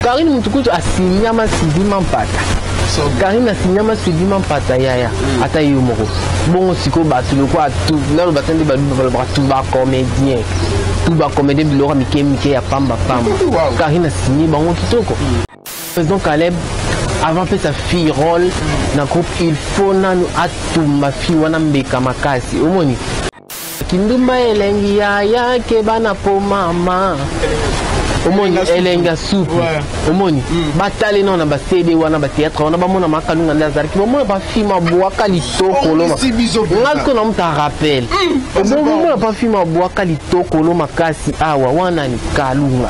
Karine Mutukutu asinyama sidima mpata. Karine asinyama sidima mpata yaya. Ata yomoko. Bon siko batu loko atu. Nalo batandi batu ba comédien. Tout ba comédien bilora mike ya pamba. Karine asini bango kitoko. Président Caleb avant que sa fille rôle dans groupe il faut nanu atuma fille wana mbeka makasi. Omoni. Kindumba elengi ya ke bana po mama. Omoni elenga soupe. Omoni batale non na ba CD wana ba théâtre wana ba mona makalunga ndazar ki mona ba fima boaka litoko loma. Ngako na mta rappel. Mona ba fima boaka litoko loma makasi awa wana ni kalunga.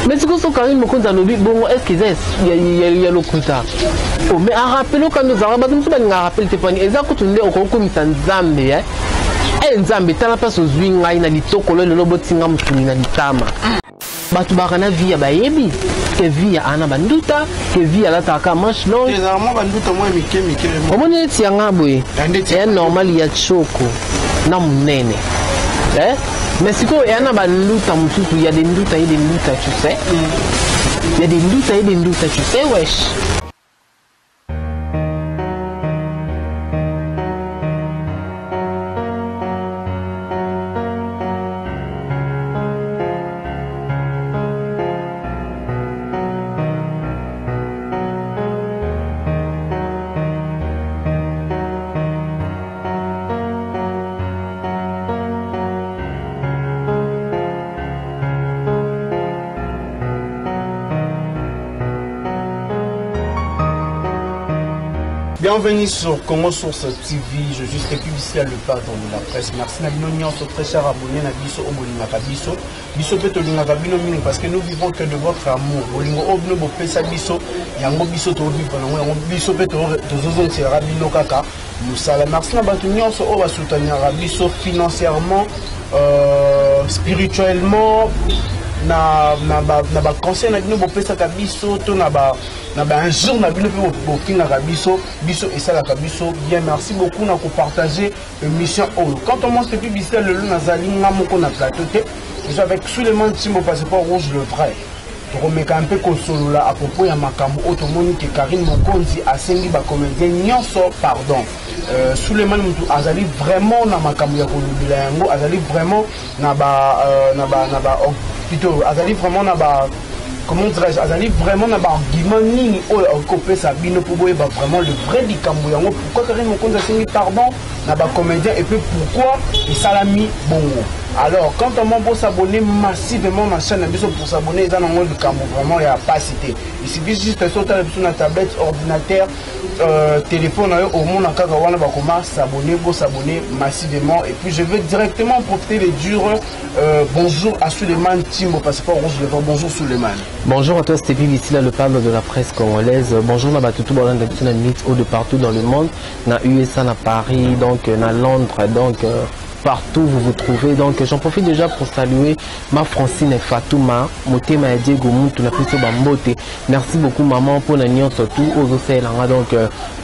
Mais c'est comme ça Karine Mokonzi a lobby bon est-ce qu'il y a le contact. Oh mais à rappeler quand nous avons battu nous pas rappel téléphone exact tu ndé okoko misanzambe hein. Nzambe tala pas so zwinga ina litoko lo lo botinga mutuni na litama. Batu bakana via bayebi que via ana banduta que via la taka manche longue. Généralement banduta moi mike. Omoni tianga boy. C'est normal ya choko na munene. Mais si il y a des nduta, tu sais. Il y a des nduta, tu sais, wesh. Bienvenue sur Congo Source TV, je suis publicitaire le pardon de la presse. Merci Nabino sur très cher abonné Nabiso Obolinga Kabiso. Biso Petolinga Kabino Mino parce que nous vivons que de votre amour. Bolingo Obno Bopesa Biso, Yango Biso Tobi Yango Biso Peto Tozozon Rabino Kaka. Nous saluons. Merci Nabatunion sur Oba soutenir Biso financièrement, spirituellement. Na ba conseil na bino bopesa ka biso to na ba un jour na bino pe bokinga ka biso et ça la ka biso bien merci beaucoup na ko partager émission on quand on monte publicité le nazali ngamoko na plateau te je suis avec Suleiman Timbo passeport rouge le vrai to remeka un peu kosolola à propos ya makambo otomoni ke Karine Mokonzi asengi ba comédien nyonso pardon Suleiman Mutu azali vraiment na makambo ya kolubila yango azali vraiment na ba plutôt azali vraiment na ba comment dirais-je azali vraiment na ba argument nini o copé sa bino pour boye ba vraiment le vrai dikambo yango pourquoi Karine Mokonzi asengi pardon na ba comédien et puis pourquoi et salami bongo. Alors quand on peut s'abonner massivement à ma chaîne pour s'abonner dans le monde cambo vraiment il n'y a pas cité. Il suffit juste de sauter sur la tablette, ordinateur, téléphone au monde en Kagawana Bakoma s'abonner pour s'abonner massivement et puis je vais directement profiter les durs bonjour à Suleiman Timbo passeport rouge le vent. Bonjour Suleiman. Bonjour à toi Stéphie ici là le parle de la presse congolaise. Bonjour na batutu balan d'habitude na minute de partout dans le monde na USA na Paris donc na Londres donc partout vous vous trouvez donc j'en profite déjà pour saluer ma Francine Fatouma Motema Diego Muntu na plutôt bambote. Merci beaucoup maman pour la nion surtout aux océans donc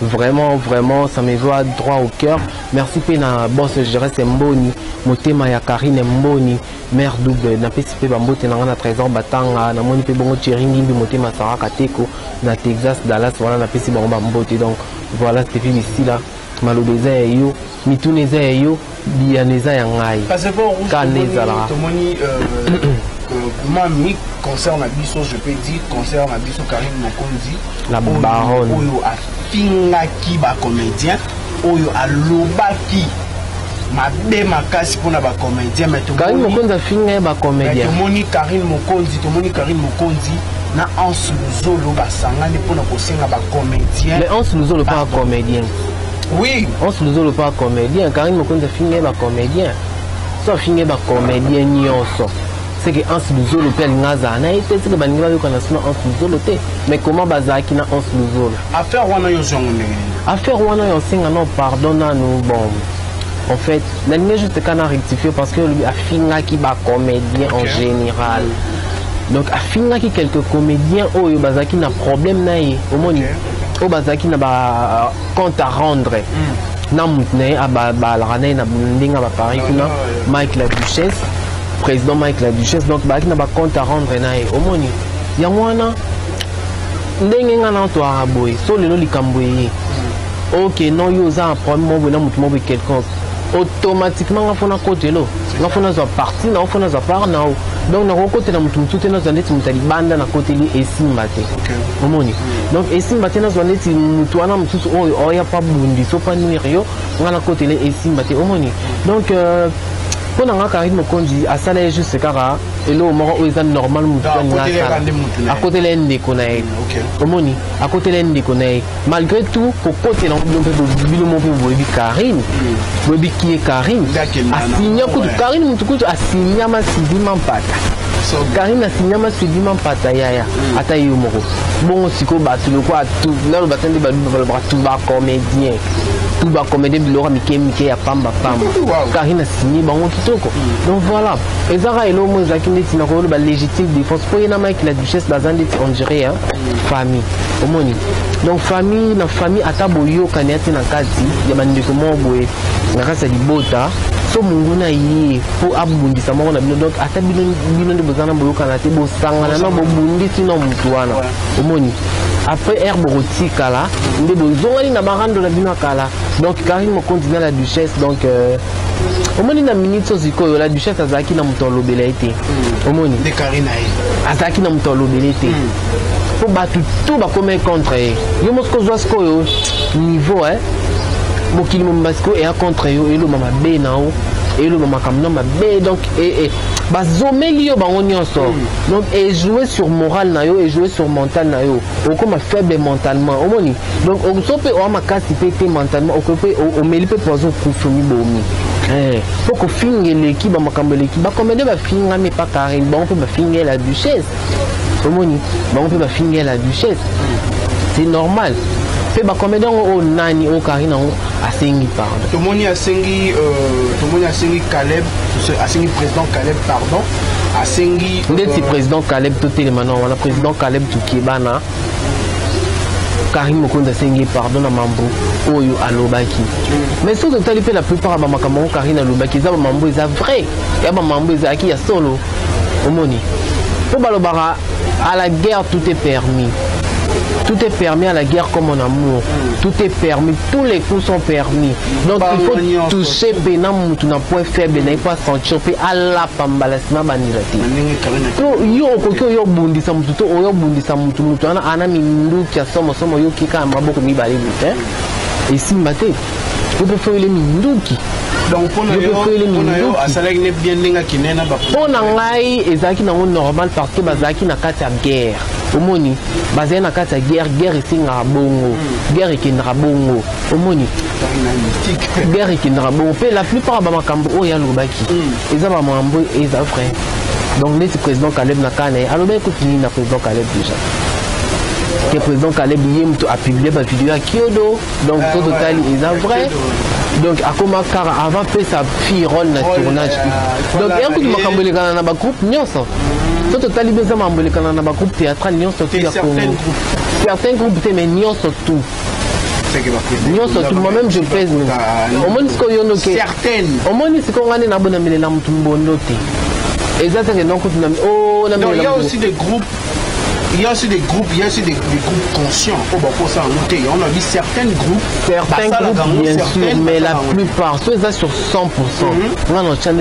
vraiment ça me va droit au cœur. Merci pena boss je reste Mboni Motema ya Karine Mboni mère double na pesipe bambote na 13 ans batanga na moni pe bongo chiringi mbi Motema Sara Kateko na Texas Dallas voilà na pesi bongo bambote donc voilà c'était ici là malobeza yo mituneza yo bianeza ya ngai passeport rouge tomoni mami concerne biso je peux dire concerne biso Karine Mokonzi la baronne oyo afingaki ba comédien oyo alobaki mabe makasi pona ba comédien mais Karine Mokonzi afinga ba comédien tomoni Karine Mokonzi na Anse Luzolo basangani pona kosenga ba comédien mais Anse Luzolo pas comédien. Oui, on se nous pas comédien. Karine Mokonzi a fini par comédien. Soit fini par comédien nyonso. C'est que on se nous le père Ngaza. Na été c'est que bangi ba yokana sino on se nous le mais comment bazaki na on se nous affaire wana yo jongone. Affaire wana yo singa non pardonna nous bon. En fait, la ligne juste qu'on a rectifié parce que lui a fini qui ba comédien en général. Donc a fini qui quelques comédiens oh yo bazaki na problème na yi. Au moins au bazaki na ba compte à rendre na mutne aba balarane na ndinga ba Paris kuna Mike la Duchesse président Mike la Duchesse donc ba na ba compte à rendre na au moni ya mwana ndenge nga na to araboy so lelo likambo yi OK non yo za un problème mo na mutu mo quelqu'un automatiquement nga fona côté lo nga fona za partie na fona za part na donc na côté na mutu mutu na zande mutali banda na côté li esimba te omoni donc esimba te na zande ti mutu ana mutu o ya pa bundi so pa nuire yo nga na côté li esimba te omoni donc pour nga Karim Mokonzi asala juste kara et là au moment où ils ont normal mutu à côté les ndeko na omoni à côté les ndeko na malgré tout pour côté na bilo mo pour bobi Karim bobi qui est Karim asigna ko Karim mutu ko asigna ma sidima mpata Karim asigna ma sidima mpata yaya ata yo moko bon siko batu le quoi tout là le batende ba tout ba comédien tout va comédien bilora mike ya pamba Karim asigné bango kitoko donc voilà ezara elo mo zaki ndeti na ko ba légitime défense pour ina ma la duchesse bazandi on dirait hein famille omoni donc famille na famille ataboyo kaniati na kati ya bandeko mo boye na kasa libota so mungu na yi po abundisa mo na bino donc ata bino de bozana boyo kanati bo sangana na bo bundisi no mutu wana omoni après herbe rotika là ndé bozongani na barando na bino kala donc Karim Mokonzi na la duchesse donc omoni na minute ziko la duchesse azaki na mutolo belete omoni de Karina azaki na mutolo belete pour battre tout ba comme contre yo mosko zoasko yo niveau hein mokili mombasko et contre yo elo mama be nao elo mama kamna ma be donc et bazomeli yo bango nyonso donc et jouer sur moral na yo et jouer sur mental na yo o comme faible mentalement omoni donc o sope o makasi pété mentalement o kope o meli pe poison kufumi bomi pour que finge l'équipe ba makambo l'équipe ba comédie ba finga mais pas Karim bon peut ba finge la duchesse omoni bon peut ba finge la duchesse c'est normal fait ba comédie o nani o Karim o asengi pardon tout moni asengi Caleb asengi président Caleb pardon asengi ndeti président Caleb totelé maintenant on a président Caleb tukibana Karim Mokonzi asengi pardon na mambo oyo alobaki mais so totali pe la plupart ba makambo Karim alobaki za ba mambo eza vrai ya ba mambo eza ki ya solo omoni po balobara à la guerre tout est permis. Tout est permis à la guerre comme en amour. Tout est permis. Tous les coups sont permis. Donc il faut toucher Benam tu n'as point faible, n'as pas sentir à la pambalasma banilati. Yo koko yo bundi samuto yo bundi samuto ana ana mindu kia somo yo kika maboko mi bali hein. Et si maté. Vous pouvez faire les minduki. Donc pour nous asalaki ne bien linga kinena ba. Pour ngai ezaki na normal parce que bazaki na kati ya guerre. Omoni bazali na kati ya guerre esinga bongo guerre ekendaka bongo omoni guerre ekendaka bongo pe la plupart ba makambo oyo alobaki eza ba mambo eza vrai donc neti président Caleb na kana alobaki kutini na président Caleb déjà que président Caleb yemto a publié ba vidéo à Kyodo donc tout total eza vrai donc akoma kara avant fait sa fille rôle na tournage donc et akuti makambo lekana na ba groupe nyonso tout total besoin makambo lekana na ba groupe théâtral nyonso tout ya Congo certains groupes mais nyonso tout nyonso tout moi-même je pèse au moins ce yo no ke certaines au moins ce qu'on ngane na bona mele na mutu mbondo te exactement donc na oh na mele il y a aussi des groupes. Il y a aussi des groupes, groupes conscients. Pour ça, on a dit certains groupes, bien sûr, mais la plupart, ceux là sur 100%, on a notre chaîne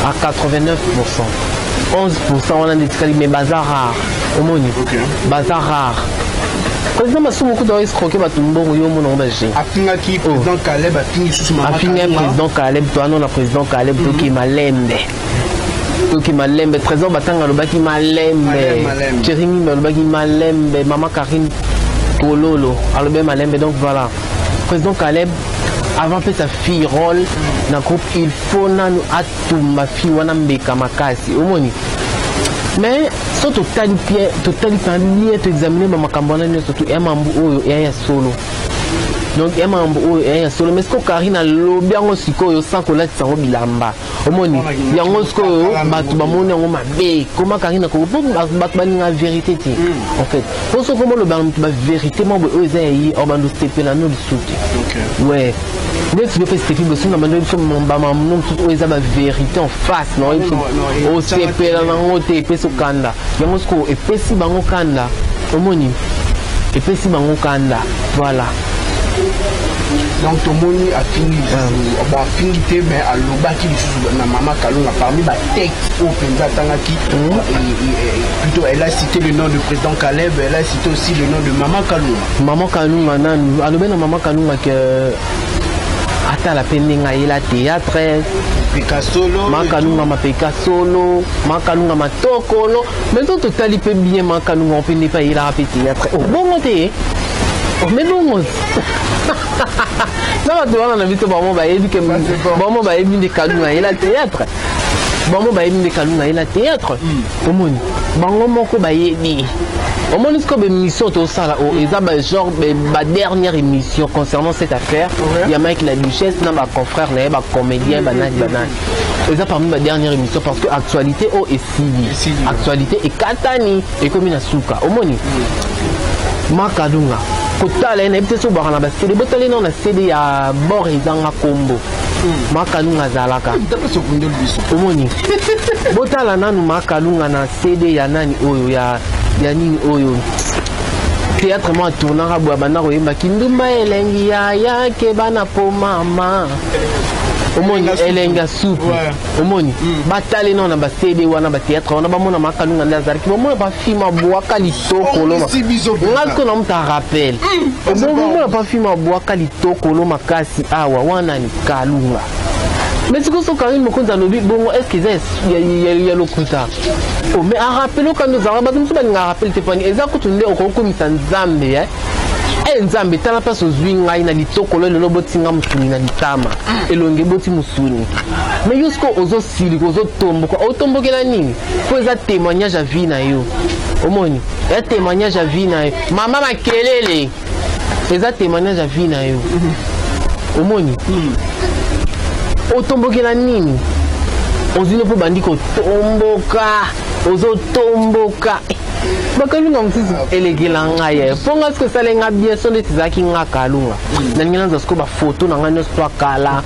à 89%, 11%, on a des trucs, mais bazar rare, au moins, bazar rare. Président Massou beaucoup d'escroquer Batumbo yo mon embêché. Afingaki président Caleb afingi sous ma président Caleb toi non la président Caleb qui malembe. Qui malembe trésor batanga lobaki malembe Jérémy lobaki malembe maman Karine Kololo alobe malembe donc voilà président Caleb avant fait sa fille rôle dans groupe il faut nanu atuma fille wana mbeka makasi omoni mais so totali lié to examiner makambo na surtout et mambo oyo ya solo donc et mambo oyo ya solo mais ce que Karine a lobi yango sikoyo sans ko lati sango bilamba omoni yango sikoyo batu bamoni yango mabe comment Karine ko batu baninga vérité ti en fait pour ce comment le ba vérité mo oyo za yi obando stepela no bisuti ouais dès que tu fais cette film aussi na mando so mba mamno oyo za ba vérité en face non il faut o stepela na ngote peso kanda yango siko epesi bango kanda omoni et puis si bango kanda voilà. Donc tout le monde a fini mais à l'obaki na Maman Kalunga parmi les textes au Penza Tangaki plutôt elle a cité le nom du président Caleb, elle a cité aussi le nom de Maman Kalunga. Maman Kalunga nanu alobena Maman Kalunga que ata la peninga ila théâtre Picassolo Makalunga ma Picassolo Makalunga ma tokolo mais tout totali pe bien Makalunga on peut ne pas ila théâtre oh bon côté mais bon non tu vois on a vu que bon bah il dit que bon bah il dit Kalunga ila théâtre bon bah il dit Kalunga ila théâtre au monde bango moko ba yebi au moins jusqu'à l'émission tout ça là genre ma dernière émission concernant cette affaire il y a Mike la Duchesse n'a pas confrère n'a pas comédien banane et ça parmi ma dernière émission parce que actualité est si actualité est katani et comme une souka au moins Makalunga kotala na peut-être na ba CD botali na CD ya bord ezanga kombo Makalunga zalaka omoni botala nanu Makalunga na CD ya nani oyo ya nini oyo théâtre moi tournera boa bana koyemba kindumba elengi ya ke bana po mama omoni elenga soupe omoni batale non na ba CD wana ba théâtre wana ba mona Makalunga ndazari ki mona ba film boa kalitoko lo ngako na mta rappel mona ba film boa kalitoko lo makasi awa wana ni Kalunga. Mais c'est que ce quand même quand on dit bon est-ce qu'il y a le contact oh mais à rappeler quand nous avons battu nous pas rappel téléphone exact tu ndé au comme Nzambe Nzambe tala pas aux winga ina litoko le lobo tinga mutuni na litama elonge boti musuni mais jusqu'au ozo sili ozo tombo ko otombokela nini ko za témoignage à vie na yo omoni ya témoignage à vie na yo mama makelele eza témoignage à vie na yo omoni otombokela nini ozino po bandiko tomboka ozotomboka Makalunga mtisi elegela ngaye ponga ce que ça lenga bien son de tizaki nga Kalunga na ngina nzasko ba photo na ngana sto kala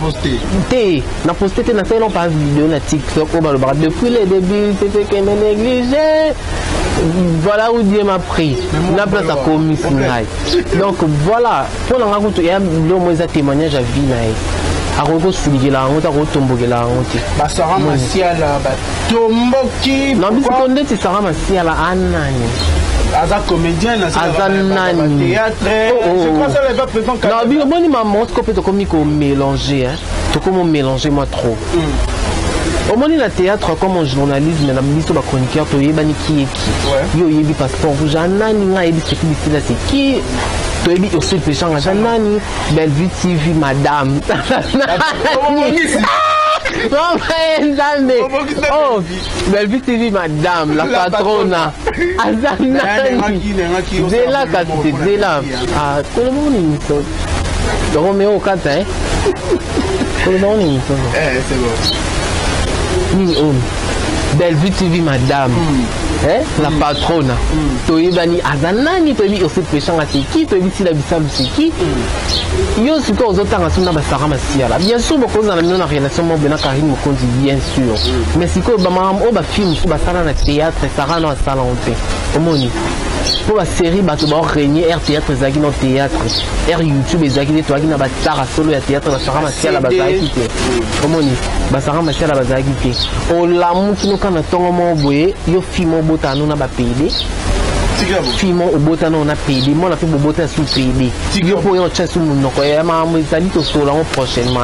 te na posté te na fait non pas vidéo na TikTok au balo depuis le début c'était que me négligé voilà où Dieu m'a pris la place à commission donc voilà pour nga ko ya le moins témoignage à vie na Aroko Suligela, on t'a retombogela, on t'y. Basara Masiala, Tomboki. Non, mais c'est qu'on dit que Sarah Masiala, Anani. Aza comédienne, Azanani. Théâtre. C'est quoi ça, les va présent? Non, mais bon, il m'a montré que comme il mélanger, hein. Tu comment mélanger moi trop. Au moins, la théâtre, comme un journalisme, la ministre de la chroniqueur, tu es bani qui est qui. Yo, il y a passeport rouge, Anani, il y a c'est qui. Tu es aussi péchant à Janani, Bellevue TV, madame. Oh, Bellevue TV, madame, la patronne. Zéla, Zéla. Ah, tout le monde est ici. Roméo 4, hein? Tout le monde est ici. C'est bon. Bellevue TV, madame. La patronne. Toyibani Azanani, Toyi aussi péchant à qui, Toyi si la bissam c'est qui. Yo, c'est quoi aux autres en son Sarah Masiala. Bien sûr, beaucoup dans la relation, mon Bena Karim me compte bien sûr. Mais c'est quoi, maman, on va film, on va salle dans théâtre, Sarah dans la salle en paix. Omoni. Pour la série, bah, tu vas régner Air Théâtre, Zaki dans théâtre. Air YouTube, Zaki, toi qui n'a pas de Sarah solo à théâtre, Sarah Masiala, Bazaki. Omoni. Sarah Masiala, Bazaki. Oh, l'amour qui nous quand on a envoyé, yo film au botano n'a pas payé. Film au botano on a payé. Moi, on a fait au botano sous payé. Yo pour y en chasser mon nom. Et ma maman est allée au solon prochainement.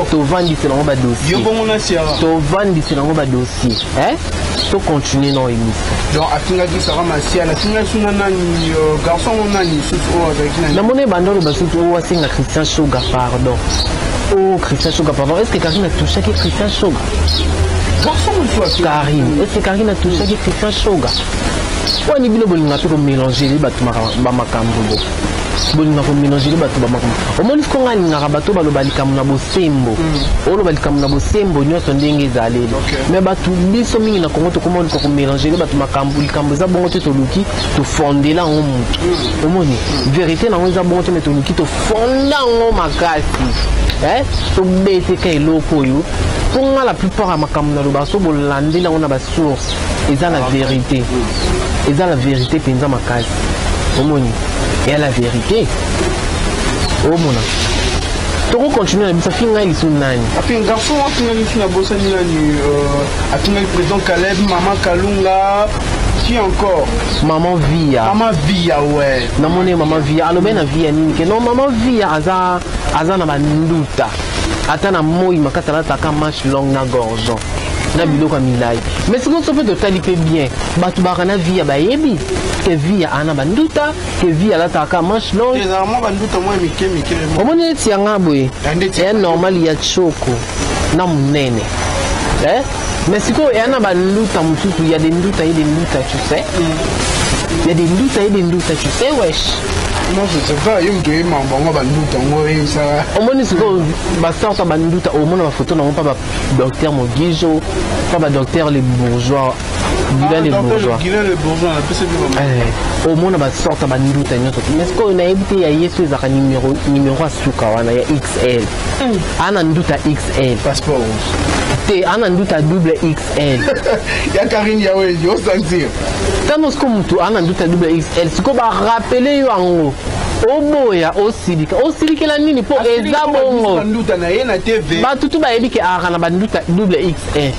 Tu vends du selon le dossier. Yo bon on a sierra. Tu vends du selon le dossier. Hein? Tu continues dans l'émission. Donc, à Tinga qui sera Masiala, Tinga Sunanani, garçon Nani, sous la monnaie bandole basou ou c'est Christian Shoga pardon. Oh Christian Shoga pardon. Est-ce que Karine a touché qui Christian Shoga? Karine, est-ce que Karine a touché qui Christian Shoga? On est bien bon à mélanger les bâtiments Bamakambo. Bon à mélanger les bâtiments Bamakambo. Au moins qu'on a une rabato balobali kamuna bosembo. Olo bali kamuna bosembo nyo sondenge zalé. Mais batu biso mingi na kongo to comment ko mélanger les bâtiments Kambo kamboza bongo to luki to fonder là on monte. Au moins vérité na onza bongo to meto luki to fonda on makasi. To bete kay loko yo. Pour moi la plupart à makamuna lo baso bolandi là on a ba source. Et ça la vérité. Et ça la vérité penza makasi. omoni et à la vérité omona toko continuer na bisa finga lisu nani après garçon finga lisu na bossa ni atinga le président Caleb maman Kalunga qui encore maman Via ouais namone maman Via alobe na Via nini ke non maman Via aza na banduta ata na moi makata la taka manche long na gorgeon na biloko milai mais ce qu'on se fait de taliper bien batu bakana Via bayebi que Via ana banduta que Via la taka manche long généralement banduta moi mike omoni ti anga boye et normal ya choko na munene mais si quoi yana banduta mususu il y a des nduta et des nduta tu sais il y a des nduta et des nduta tu sais wesh non je sais pas yo mto yema bango banduta ngoi ça omoni siko ba sorta banduta omona ba photo na pas ba docteur Mogijo pas ba docteur les bourgeois Guilain les bourgeois na pese bi omona ba sorta banduta nyoto mais siko na ebite ya Yesu ezaka numéro asuka wana ya XL ana nduta XL passeport te ana nduta double XL ya Karine ya we yo sentir tano siko mtu ana nduta double XL siko ba rappeler yo ango oboya osilikela nini po eza bongo batutu bayebi ke aka na banduta double XL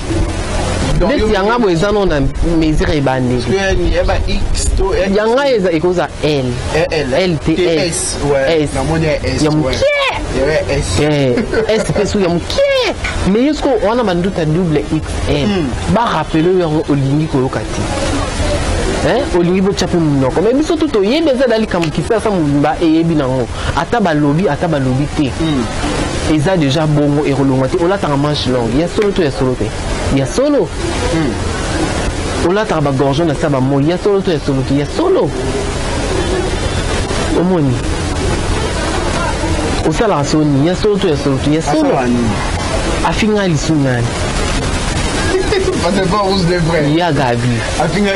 ndeti yanga bo eza no na mesure ebandeki yanga eza ekoza LTS ya mokie S mpe so ya mokie mais yesko wana banduta double XL barapele yango olingi koyoka te olingi botia mpe monoko mais biso tuto oyebi eza dali kambo kisasa mobimba eyebi nango ata balobi te eza déjà bongo erolongwa te olataka manche longue ya solo to ya solo te ya solo olataka bagorgeon na sa bamoi ya solo to ya solo te ya solo omoni osalaka soni ya solo to ya solo te ya solo afinga lisu ngani ya Gabi afinga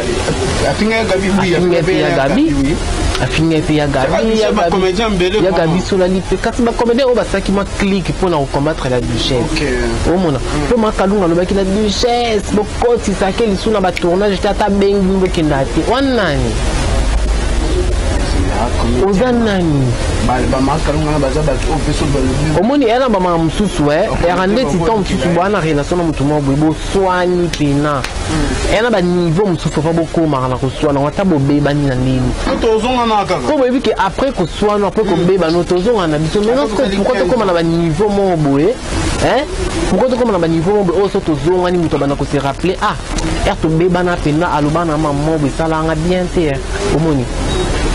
pe ya Gabi solali pe kasi bacomédien oyo basalaki mwa clique mpona kocombattre la duchesse omona mpo makalunga alobaki la duchesse bokotisake lisu na batournage te ata bengi bokenda te wana nani oza nani omoni ena bamaka mosusu eka ndeti ntan mosusu bwana relation na motu moko boye boswani pena ena baniveau mosusu fa bokomaka na koswana ata bobebani na ndeni po boyebi ke après koswana apres kobebano tozongana na biso maintenant pourquoi tokoma na baniveau moko boye pourquoi tokoma na baniveau moko boye oyo so tozongani moto abanda kose rappele tobebana pena alobana na mama boye esalanga bien te omoni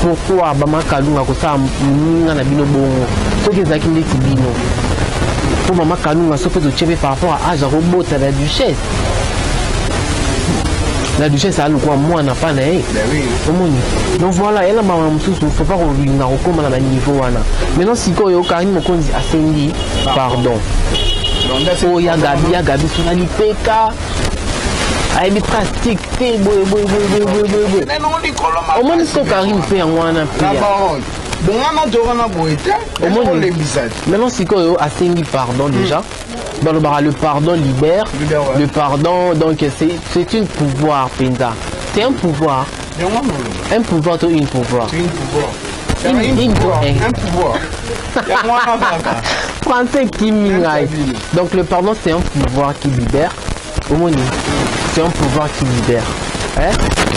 pourquoi bamakalunga kosala moninga na bino bongo soki ezalaki ndeti bino mpo mamakalunga so mpe totie mpe par rapport à age akobota la duchesse alukwa mwana mpa na ye omoni donc voilà ela mama mosusu faut pas kolinga kokoma na baniveau wana maintenant sikoyo Karine Mokonzi asengi pardon oyo ya Gabi sola lipeka ayebi pratique te boye omoni so Karine mpe yango wana maintenant sikoyo asengi pardon déjà balobaka le pardon libère le pardon donc c'est un pouvoir penza c'est un pouvoir to une pouvoir un pouvoir français qui mingaille donc le pardon c'est un pouvoir qui libère omoni c'est un pouvoir qui libère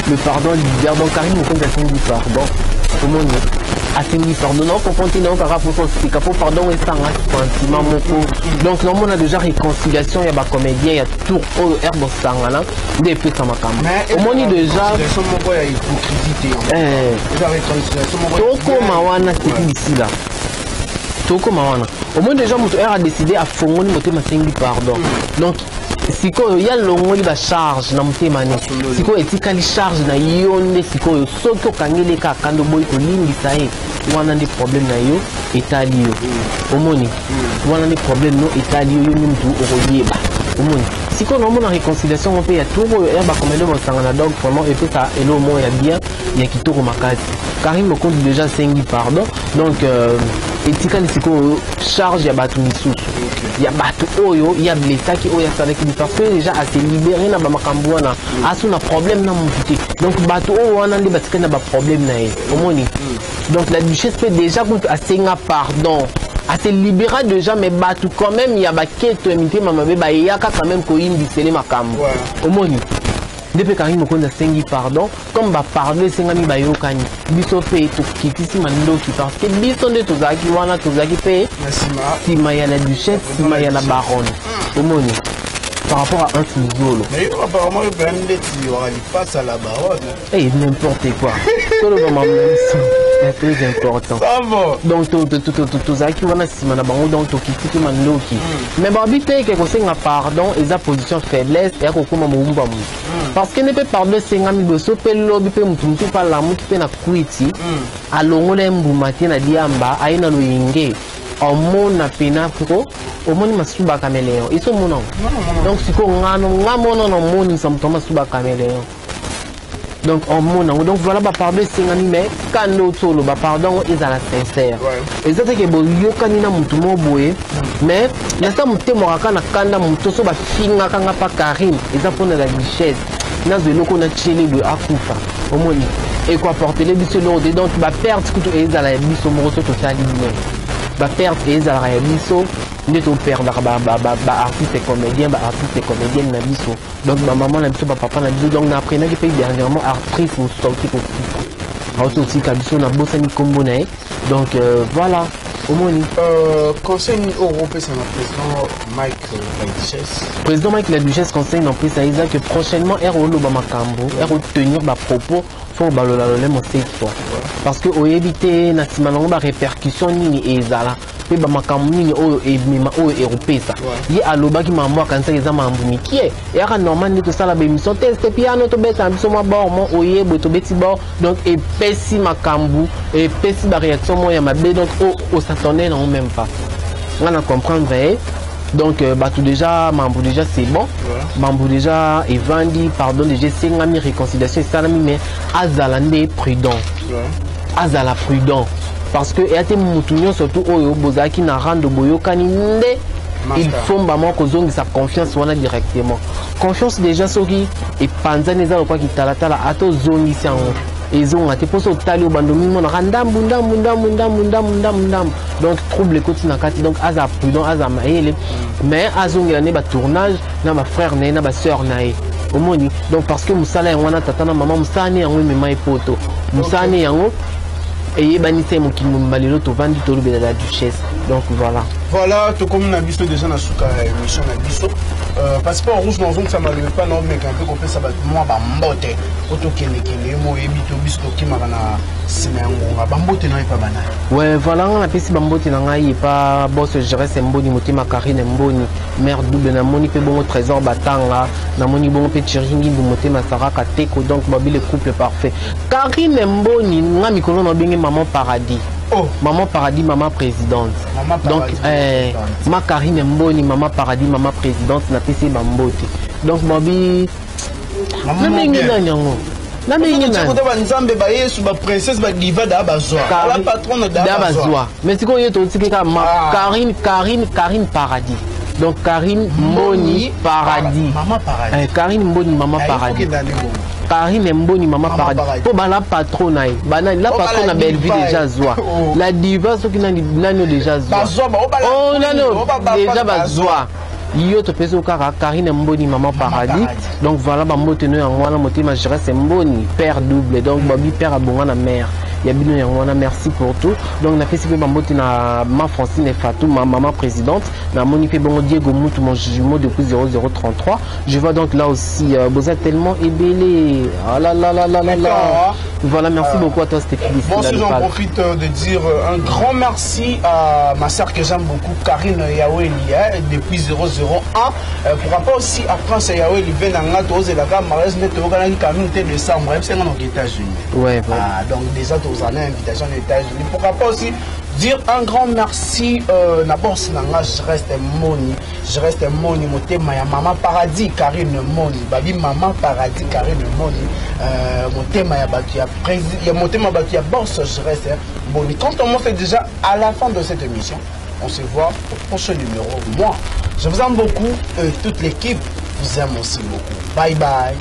le pardon libère donc Karine Mokonzi asengi pardon omoni asengi pardon non kokontina okaka po kosika po pardon esanga sentiment moko donc nomona déjà réconciliation ya bacomédien ya tour oyo bosangana nde epesa makambo omoni déjà tokoma wana seki bisila tokoma wana omoni déjà moto adécidé afongoli motema asengi pardon donc sikoyo ya longoli bacharge na motema ne sikoyo etikali charge na yo nde sikoyo soki okangeli kaka ndo boyi kolimbisa ye wana nde problème na yo etali yo omoni wana nde problème no etali yo yo nde mutu okoyeba omoni sikoyo naomona réconciliation mpe ya tour oyo ya bacomédien bosangana donc vraiment epesa elo moko ya bien ya kitoko makasi Karine Mokonzi déjà asengi pardon donc etikali sikoyo charge ya bato misusu il y a bateau oyo il y a blessé qui oyo ça qui parce que déjà à se libérer na ba makambo na asu na problème na mon petit donc bateau oyo wana ndi batika na ba problème na omoni donc la duchesse peut déjà à senga pardon à se libérer déjà mais bateau quand même il y a ba quête imité mama be ba yaka quand même ko indi sele makambo omoni depuis Karim Mokonda sengi pardon comme ba parler senga mi ba yokani biso pe to kitisi mandoki parce que biso nde tozaki wana tozaki pe sima ya la duchesse sima ya la baronne omoni par rapport à un Fuzolo. Mais apparemment il peut même face à la baronne. Eh n'importe quoi. Tout le moment c'est très important. Ça va. Donc tozaki wana sima na bango donc to kitisi mandoki. Mais ba bité ke ko senga pardon et sa position faiblesse et ko koma mumba mu. Parce que ne peut pardonner senga mi boso pe lobi pe mutu pa la mutu pe na kuiti. Alongole mbumati na diamba aina loyinge. Au monde na pena pour au monde masuba caméléon ils sont mon nom donc si qu'on ngano ngamono no monde ça me masuba caméléon donc en mon nom donc voilà ba pardon singani mais quand l'autre le ba pardon ils à la sincère et ça c'est que bon yo kanina mutu mo boye mais la ça mutu mo akana kanda mutu so ba finga kanga pa Karim et ça pour la richesse na zeloko na chili de akufa au monde et quoi porter les biso l'ordre donc ba perdre tout et à la biso mo so to sali ba perdre et à la biso ne to perdre ba artiste comédien ba artiste comédienne na biso donc ma maman na biso ba papa na biso donc na après na qui fait dernièrement actrice ou sorti pour auto aussi ka biso na bossa ni combo na donc voilà au moins conseil européen c'est notre président Mike la Duchesse. Président Mike la Duchesse conseille non prise à Isa que prochainement Erolo ba makambo ero tenir ba propos faut balola le mo cette fois parce que au éviter na simanango ba répercussion ni ezala pe ba makambo ni o ebima o européen ça yi aloba ki mambo kanisa eza mambo mikie et aka normal ni to sala ba émission test piano to beta biso ma ba mo oyebo to beti ba donc et pesi makambo et pesi ba réaction mo ya mabe donc o s'attendait non même pas on a comprendre donc tout déjà mambo déjà c'est bon mambo déjà et vandi pardon déjà c'est ngami réconciliation ça mais azalande prudent azala prudent parce que et ate mutunyo surtout oyo bozaki na rando boyokani nde il faut maman ko zongi sa confiance wana directement confiance déjà soki et panzane za quoi qui talatala ato zongi sango ezonga te poso tali obando mimo na ndambu donc trouble koti na kati donc aza prudent aza maele mais azongi na ba tournage na ba frère na ba sœur na omoni donc parce que musala yango na tata na maman musani yango mema epoto musani yango et banité mon qui m'balelo to vandi to lubela la duchesse donc voilà tout comme on a visto déjà na suka émission na biso passeport rouge dans zone ça m'a pas non mais un peu qu'on fait ça moi ba mbote auto kele mo ebito biso ki makana simengo ba mbote na pas banal ouais voilà on a pesi ba mbote na ngai pas boss je reste mboni motima Karine mboni mère double na moni pe bon trésor batanga na moni bon pe chiringi bu motima saraka teko donc mobile couple parfait Karine mboni nga mikolo na bengi maman paradis. Oh, maman paradis, maman présidente. Maman donc, ma Karine Mboni, maman paradis, maman présidente, n'a pas essayé Mambote. Donc, Bobby. Maman la princesse diva d'Abazoa. La patronne d'Abazoa. Mais c'est quoi il y a Karine paradis. Donc, Karine Mboni paradis. Maman paradis. Karine Mboni, maman paradis. Karine Mboni maman paradis. Pour la patronne, la patronne a belle vie déjà zoa. La diva ce qui n'a déjà zoa. Oh non déjà bazoa. Yo te pèse au cara Karine Mboni maman paradis. Donc voilà ba moto no yango na motima je reste Mboni père double donc Bobby père abonga na mère. Yabino Yangwana, merci pour tout. Donc, on a fait ce que ma ma Francine et Fatou, ma maman présidente, na Monique Bon Diego Moutou, mon jumeau depuis 0033. Je vois donc là aussi, vous êtes tellement ébélé. Ah là là là là là là. Voilà, merci beaucoup à toi, Stéphanie. Bon, si j'en profite de dire un grand merci à ma soeur que j'aime beaucoup, Karine Yahweh Lia, depuis 001. Pour rapport aussi à France Yahweh Livé, Nangato, Zelaka, Marais, Météo, communauté de Sambre, c'est un États-Unis. Ouais, voilà. Donc, déjà, aux années invitation aux États-Unis. Pourquoi pas aussi dire un grand merci d'abord je reste Moni mon thème ya maman paradis Karine Moni babi maman paradis Karine Moni mon thème ya batu ya président mon thème batu ya boss je reste Moni quand on m'a fait déjà à la fin de cette émission On se voit au prochain numéro. Moi, je vous aime beaucoup et toute l'équipe vous aime aussi beaucoup. Bye bye.